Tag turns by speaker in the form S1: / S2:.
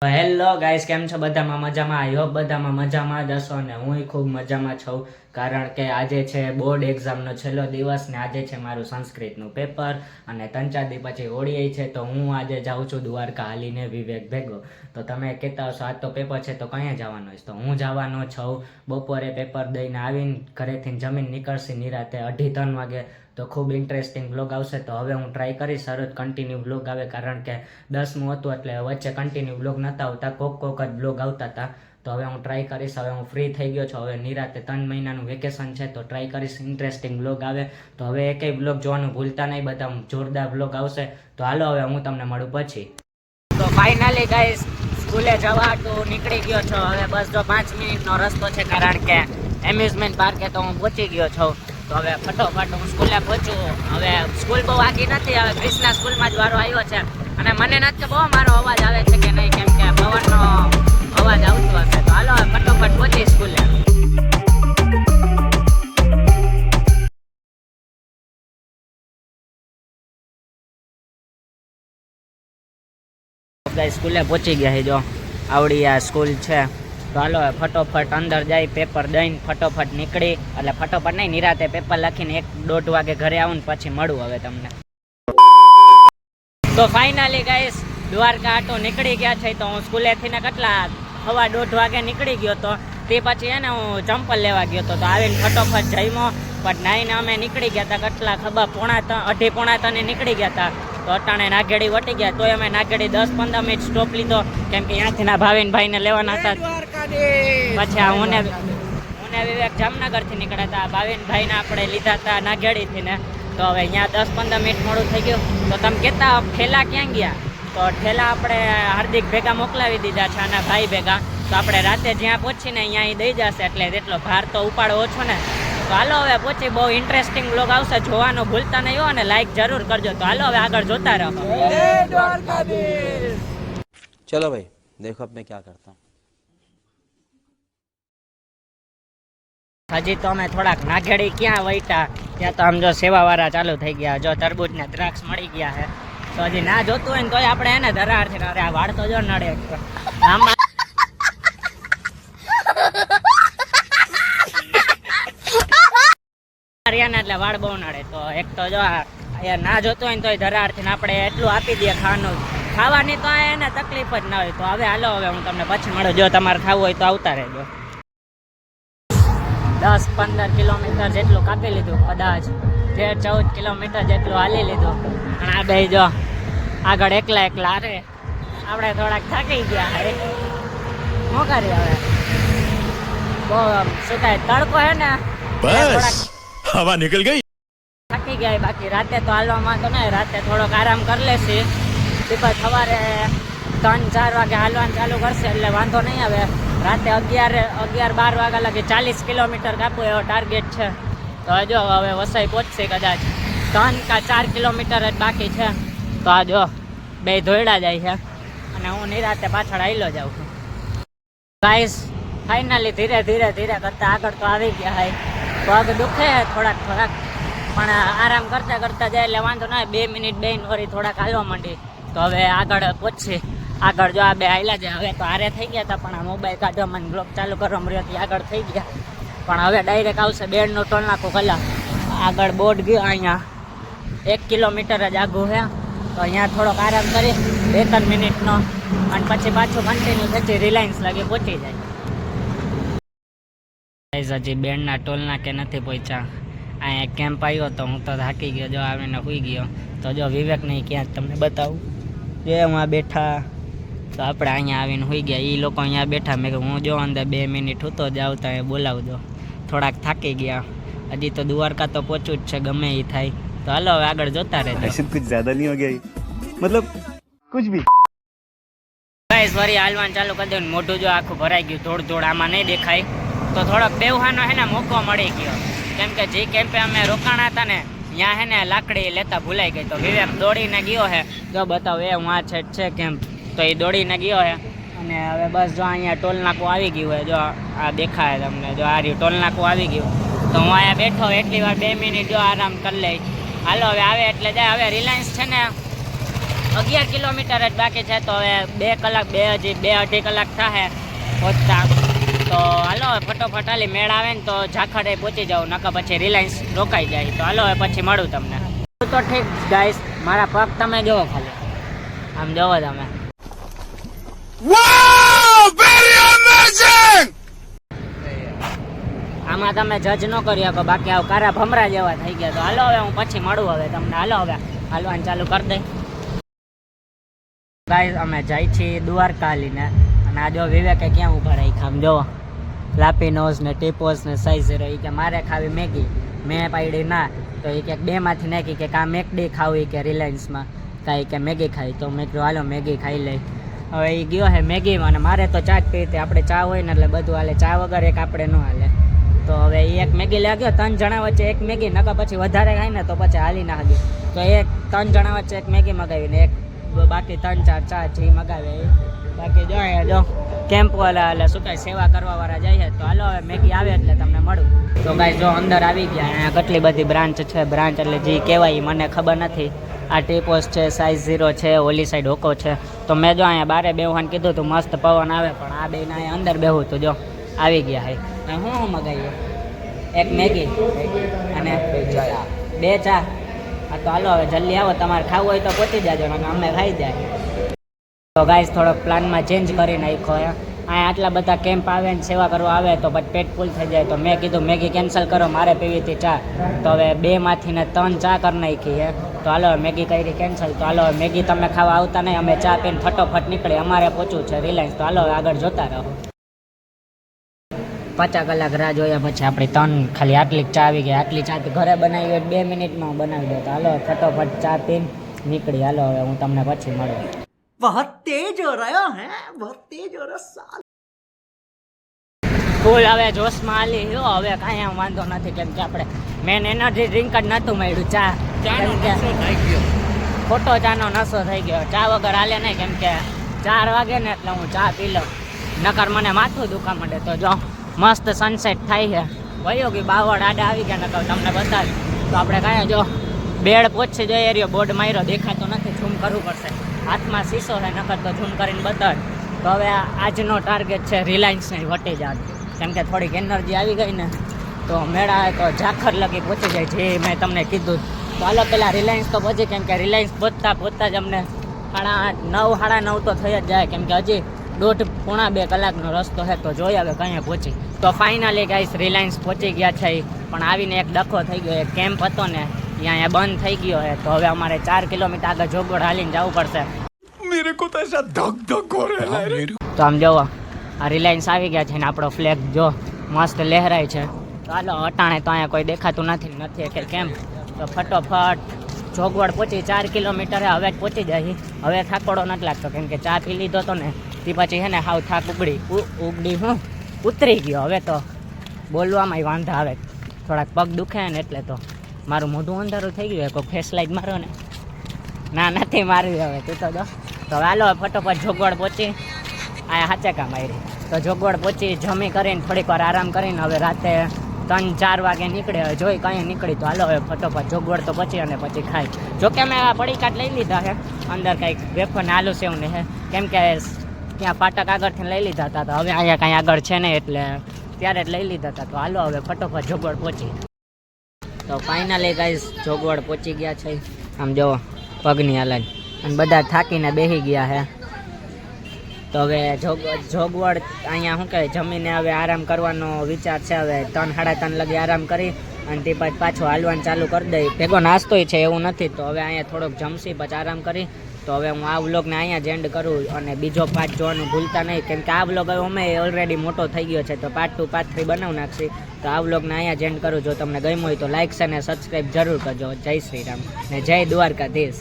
S1: Hello guys, કેમ છો? બધામાં મજામાં? આઈ હોપ બધામાં મજામાં જ હશો ને હું ખૂબ મજામાં છું, કારણ કે આજે છે બોર્ડ એક્ઝામનો છેલ્લો દિવસ ને આજે છે મારું સંસ્કૃતનું પેપર અને 3-4 દી પછી હોળી છે. તો હું આજે જાઉં છું દ્વારકા હાલીને વિવેક ભેગો. તો તમે કહેતા હશો આજ તો પેપર છે તો ક્યાં જવાનો છે? તો હું જવાનો છું બપોરે પેપર દઈને આવીને ઘરેથી જમીન નીકળશે નિરાતે 2:30-3 વાગે. તો ખૂબ ઇન્ટરેસ્ટિંગ વ્લોગ આવશે. તો હવે હું ટ્રાય કરીશ સર કન્ટિન્યુ વ્લોગ આવે, કારણ કે 10મું હતું એટલે વચ્ચે કન્ટિન્યુ વ્લોગ નહોતા આવતા, કોક જ વ્લોગ આવતા હતા. તો હવે હું ટ્રાય કરીશ. હવે હું ફ્રી થઈ ગયો છું, હવે નિરાતે 3 મહિનાનું વેકેશન છે તો ટ્રાય કરીશ ઇન્ટરેસ્ટિંગ વ્લોગ આવે. તો હવે એકેય વ્લોગ જોવાનું ભૂલતા નહીં, બધા જોરદાર વ્લોગ આવશે. તો હાલો હવે હું તમને મળું પછી. તો ફાઇનલી ગાઈસ સ્કૂલે જવા તો નીકળી ગયો છો. હવે બસ જો 5 મિનિટનો રસ્તો છે, કારણ કે એમ્યુઝમેન્ટ પાર્કે તો હું પહોંચી ગયો છું. તો હવે ફટોફટ હું સ્કૂલે પહોંચું. હવે સ્કૂલ બહુ આગી નથી, હવે ક્રિષ્ના સ્કૂલમાં જ વારો આવ્યો છે અને મને નથી કે બહુ મારો અવાજ આવે છે કે નહીં, કેમ કે પવનનો અવાજ આવતો હશે. તો હાલો હવે ફટોફટ પહોંચી સ્કૂલે. સ્કૂલે પહોંચી ગયા છે, જો આવડી આ સ્કૂલ છે. તો હાલો ફટોફટ અંદર જાય, પેપર દઈને ફટોફટ નીકળી, એટલે ફટોફટ નહીં નિરાતે પેપર લખીને 1-1:30 વાગે ઘરે આવું ને પછી મળું હવે તમને. તો ફાઇનલી ગાઈસ દ્વારકા આટો નીકળી ગયા છે. તો હું સ્કૂલેથી ને કેટલા 1:15 વાગે નીકળી ગયો તો તે પછી એને હું ચંપલ લેવા ગયો તો આવીને ફટોફટ જમ્યો, પણ નાઈને અમે નીકળી ગયા હતા કેટલા ખબર 2:30-2:30 નીકળી ગયા હતા. તો અટાણે નાગેડી વટી ગયા, તોય અમે નાગેડી 10-15 મિનિટ સ્ટોપ લીધો, કેમ કે ત્યાંથી ના ભાવિનભાઈને લેવાના હતા. પછી આ હું વિવેક જામનગરથી નીકળ્યા હતા, ભાવિનભાઈને આપણે લીધા હતા નાગેડીથી ને. તો હવે અહીંયા 10-15 મિનિટ મોડું થઈ ગયું. તો તમે કહેતા ઠેલા ક્યાં ગયા? તો ઠેલા આપણે હાર્દિક ભેગા મોકલાવી દીધા છે આના ભાઈ ભેગા. તો આપણે રાતે જ્યાં પહોંચીને અહીંયા દઈ જશે, એટલે તેટલો ભાર તો ઉપાડો ઓછો ને. તો હાલો હવે પહોંચી, બહુ ઇન્ટરેસ્ટિંગ વ્લોગ આવશે, જોવાનું ભૂલતા નહીં હો અને લાઈક જરૂર કરજો. તો હાલો હવે આગળ જોતા રહો.
S2: ચલો ભાઈ દેખો अब मैं क्या करता हूँ.
S1: હજી તો અમે થોડાક નાગેડી ક્યાં વૈટા, ત્યાં તો આમ જો સેવાવાળા ચાલુ થઈ ગયા, જો તરબૂચ ને દ્રાક્ષ મળી ગયા છે. તો હજી ના જોતું હોય ને તોય આપણે એને ધરાર છે. અરે આ વાળ તો જો નડે આમાં. એટલે વાળ બહુ નડે. તો એક તો જો ના જોતું હોય ને તોય ધરારથી આપણે એટલું આપી દઈએ ખાવાનું. ખાવાની તો એને તકલીફ જ ના હોય. તો હવે હાલો હવે હું તમને પછી મળું, જો તમારે ખાવું હોય તો આવતા રહેજો. 10-15 કિલોમીટર જેટલું કાપી લીધું, કદાચ 13-14 કિલોમીટર જેટલું હાલી લીધું. અને આ બે જો આગળ એકલા અરે આપણે થોડાક થાકી ગયા. શું કરીએ હવે, બહુ શું થાય તડકો હે ને,
S3: બસ હવા નીકળ ગઈ,
S1: થાકી ગયા. બાકી રાતે તો હાલવામાં તો નહીં, રાતે થોડોક આરામ કરી લેશે. પછી સવારે 3-4 વાગે હાલવાનું ચાલુ કરશે એટલે વાંધો નહીં આવે. રાતે 11-12 વાગ્યા લાગે 40 કિલોમીટર કાપવું એવો ટાર્ગેટ છે. તો જો હવે વસાઈ પહોંચશે, કદાચ 3-4 કિલોમીટર જ બાકી છે. તો આ જો બે ધોયડા જાય છે અને હું નિરાતે પાછળ આવેલો જાઉં છું. ગાઈસ ફાઇનલી ધીરે ધીરે કરતા આગળ તો આવી ગયા. હાય પગ દુખે થોડાક, પણ આરામ કરતા જાય એટલે વાંધો ના. 2 મિનિટ બેન વળી થોડાક હાલવા માંડી. તો હવે આગળ પહોંચશે. આગળ જો આ બે હાલ્યા છે, હવે તો હારે થઈ ગયા હતા, પણ આ મોબાઈલ કાઢવા મને બ્લોગ ચાલુ કરવા મળ્યો આગળ થઈ ગયા. પણ હવે ડાયરેક્ટ આવશે 2નું ટોલ નાખું કલાક. આગળ બોર્ડ ગયો, અહીંયા 1 કિલોમીટર જ આઘું છે. તો અહીંયા થોડોક આરામ કરી 2-3 મિનિટનો, અને પછી પાછું કન્ટિન્યુ થતી રિલાયન્સ લાગે પહોંચી જાય. હજી 2ના ટોલ નાકે નથી પહોંચ્યા. અહીંયા કેમ્પ આવ્યો તો હું તો થાકી ગયો, જો આવીને સુઈ ગયો. તો જો વિવેક નહીં ક્યાં તમને બતાવું, જે હું બેઠા. તો આપણે અહીંયા આવીને સુઈ ગયા, એ લોકો અહીંયા બેઠા. મેં હું જો અંદર 2 મિનિટ હતો જ આવતા એ બોલાવજો. થોડાક થાકી ગયા. હજી તો દ્વારકા તો પહોંચવું જ છે ગમે એ થાય. તો હાલો હવે આગળ જોતા રહેજો.
S3: कुछ ज्यादा नहीं हो गया, मतलब कुछ भी.
S1: ગાઈસ વળી હાલવાનું ચાલુ કરી દઉં. મોઢું જો આખું ભરાઈ ગયું, ધોળ આમાં નહીં દેખાય. તો થોડોક બેહવાનો હે ને મોકો મળી ગયો, કેમ કે જે કેમ્પે અમે રોકાણા હતા ને ત્યાં હે ને લાકડી લેતા ભૂલાઈ ગઈ. તો વિવેક દોડીને ગયો હે, જો બતાવો એ હું આ છે કેમ્પ. તો એ દોડીને ગયો હે અને હવે બસ જો અહીંયા ટોલ નાકું આવી ગયું હોય, જો આ દેખાય તમને, જો આ રહ્યું ટોલ નાકું આવી ગયું. તો હું અહીંયા બેઠો એટલી વાર 2 મિનિટ જો આરામ કરી લઈ. હાલો હવે આવે એટલે જાય. હવે રિલાયન્સ છે ને 11 કિલોમીટર જ બાકી છે, તો હવે 2 કલાક 2-2.5 કલાક થાય પહોંચતા. તો હાલો હવે ફટોફટ હાલી મેળ આવે ને તો ઝાખડે પહોંચી જાઉં, નકર પછી રિલાયન્સ રોકાઈ જાય. તો હાલો હવે પછી મળું તમને. તો ઠીક ગાઈસ, મારા પગ તમે જોવો, ખાલી આમ જોવો તમે. આમાં તમે જજ ન કરી શકો, બાકી આવ કારા ભમરા જેવા થઈ ગયા. તો હાલો હવે હું પછી મળું હવે તમને. હાલો હવે હાલવાનું ચાલુ કરી દઈ. ગાઈસ અમે જાય છીએ દ્વારકા હાલીને, અને આ જો વિવેકે ક્યાં ઊભા રહી આમ જોવો, લાપીનોઝ ને ટીપોઝ ને સાઈઝ રહી કે મારે ખાવી મેગી. મેં પાડી ના, તો એ કે 2 માંથી નાખી કે કાં મેકડી ખાવી કે રિલાયન્સમાં કાંઈ કે મેગી ખાઈ. તો મેં કહ્યું હાલો મેગી ખાઈ લઈ. હવે એ ગયો હે મેગીમાં, અને મારે તો ચા જ પીતી. આપણે ચા હોય ને એટલે બધું હાલે, ચા વગર એક આપણે ન હાલે. તો હવે એ એક મેગી લાગ્યો, 3 જણા વચ્ચે એક મેગી, નકર પછી વધારે ખાય ને તો પછી હાલી ના હાલી. તો 3 જણા વચ્ચે એક મેગી મગાવીને એક બાકી 3-4 ચા જે મગાવે એ. બાકી જો કેમ્પ વાળા એટલે શું કાંઈ સેવા કરવા વાળા જાય. તો હાલો હવે મેગી આવે એટલે તમને મળું. તો ગાઈસ જો અંદર આવી ગયા. અહીંયા કેટલી બધી બ્રાન્ચ છે. બ્રાન્ચ એટલે જે કહેવાય મને ખબર નથી. આ ટીપોસ છે, સાઈઝ 0 છે, ઓલી સાઈડ હોકો છે. તો મેં જો અહીંયા બારે બેહવાનું કીધું હતું, મસ્ત પવન આવે, પણ આ બેને અહીંયા અંદર બેહું તો જો આવી ગયા. હે હું મગાવીએ એક મેગી અને 2 ચા. હા તો હાલો હવે જલ્દી આવો, તમારે ખાવું હોય તો પહોંચી જાજો, અને અમે ખાઈ જાય. તો ગાઈસ થોડોક પ્લાનમાં ચેન્જ કરી નાખ્યો. અહીંયા આટલા બધા કેમ્પ આવે ને સેવા કરવા આવે તો પછી પેટ ફૂલ થઈ જાય. તો મેં કીધું મેગી કેન્સલ કરો, મારે પીવી હતી ચા. તો હવે 2 માંથી ને 3 ચા કરી નાખી હે. તો હાલો મેગી કરી કેન્સલ. તો હાલો મેગી તમે ખાવા આવતા નહીં, અમે ચા પીને ફટોફટ નીકળી. અમારે પહોંચવું છે રિલાયન્સ. તો હાલો આગળ જોતા રહો. 50 કલાક રાહ જોયા પછી આપણી 3 ખાલી આટલી ચા આવી ગઈ. આટલી ચા તો ઘરે બનાવી હોય 2 મિનિટમાં બનાવી દો. તો હાલો ફટોફટ ચા પીને નીકળી. હાલો હવે હું તમને પછી મળું.
S4: बहुत तेज हो रहा है, बहुत तेज हो रहा।
S1: ફૂલ હવે જોશમાં આલી જો. હવે કાંઈ આમ વાંધો નથી, કેમ કે આપણે મેન એનર્જી ડ્રિંક જ નહોતું મળ્યું. ચા ખોટો ચાનો નશો થઈ ગયો. ચા વગર હાલે નહીં, કેમ કે 4 વાગે ને એટલે હું ચા પી લઉં, નકર મને માથું દુખા માંડે. તો જો મસ્ત સનસેટ થાય છે. વયો કે બાવળ આડા આવી ગયા, નકર તમને બતાવી. તો આપણે કાંઈ જો બેડ પહોંચી જઈએ રહ્યો, બોર્ડ માર્યો દેખાતો નથી, ઝૂમ કરવું પડશે. હાથમાં શીશો છે, નકર તો ઝૂમ કરીને બતાડ. તો હવે આજનો ટાર્ગેટ છે રિલાયન્સને વટી જાત, કેમ કે થોડીક એનર્જી આવી ગઈ ને તો મેળા તો ઝાખર લગી પહોંચી જાય, જે મેં તમને કીધું. તો હાલો પહેલાં રિલાયન્સ તો પહોંચી, કેમ કે રિલાયન્સ પહોંચતા જ અમને 9:30 તો થઈ જ જાય, કેમ કે હજી 1.5-2 કલાકનો રસ્તો છે. તો જોઈ હવે કहीं પહોંચી. તો ફાઇનલી ગાઈસ રિલાયન્સ પહોંચી ગયા છે, પણ આવીને એક ડખો થઈ ગયો. એક કેમ્પ હતો ને અહીંયા બંધ થઈ ગયો છે. તો હવે અમારે 4 કિલોમીટર આગળ જોગવડ હાલીને જવું પડશે.
S4: मेरे को तो ऐसा धक धक हो रहा है।
S1: તો આમ જોવો આ રિલાયન્સ આવી ગયા છે ને આપણો ફ્લેગ જો મસ્ત લહેરાય છે. તો હાલો અટાણે તો અહીંયા કોઈ દેખાતું નથી કે કેમ. તો ફટોફટ જોગવડ પહોંચી. 4 કિલોમીટર હવે જ પહોંચી જાય. હવે થાકોડો નથી લાગતો, કેમ કે ચા પી લીધો હતો ને તે પછી છે ને હાવ થાક ઉતરી ગયો. હવે તો બોલવામાં વાંધા આવે, થોડાક પગ દુખે ને એટલે તો મારું મોઢું અંધારું થઈ ગયું. કોઈ ફેસ લાઈટ મારો ને ના નથી મારવી હવે તું તો. તો હાલો ફટોફટ જોગવડ પહોંચી. આ હાચે કામ આવી. તો જોગવડ પહોંચી, જમી કરીને થોડીક વાર આરામ કરીને હવે રાતે 3-4 વાગે નીકળે. હવે જોઈ કંઈ નીકળી. તો હાલો હવે ફટોફટ જોગવડ તો પહોંચી અને પછી ખાઈ. જોકે મેં આ પડીકાટ લઈ લીધા છે, અંદર કંઈક વેફર ને આલુ સેવ ને છે, કેમ કે ત્યાં ફાટક આગળથી લઈ લીધા હતા. તો હવે અહીંયા કાંઈ આગળ છે ને એટલે ત્યારે જ લઈ લીધા હતા. તો હાલો હવે ફટોફટ જોગવડ પહોંચી. તો ફાઇનલી ગાઈસ જોગવડ પહોંચી ગયા છે. આમ જોવો પગની હાલત, અને બધા થાકીને બેસી ગયા છે. તો હવે જોગવડ અહીંયા શું કહેવાય જમીને હવે આરામ કરવાનો વિચાર છે. હવે 3-3:30 લગી આરામ કરી અને તે પછી પાછું હાલવાનું ચાલુ કરી દઈ. ભેગો નાસ્તોય છે એવું નથી. તો હવે અહીંયા થોડોક જમશી પછી આરામ કરી. તો હવે હું આ વ્લોગને અહીંયા જ એન્ડ કરું, અને બીજો પાર્ટ જોવાનું ભૂલતા નહીં, કેમ કે આ વ્લોગ હવે અમે ઓલરેડી મોટો થઈ ગયો છે. તો પાર્ટ 2 પાર્ટ 3 બનાવી નાખશી. તો આ વ્લોગને અહીંયા જ એન્ડ કરું. જો તમને ગમ્યું હોય તો લાઈક અને સબસ્ક્રાઈબ જરૂર કરજો. જય શ્રી રામ ને જય દ્વારકાધીશ.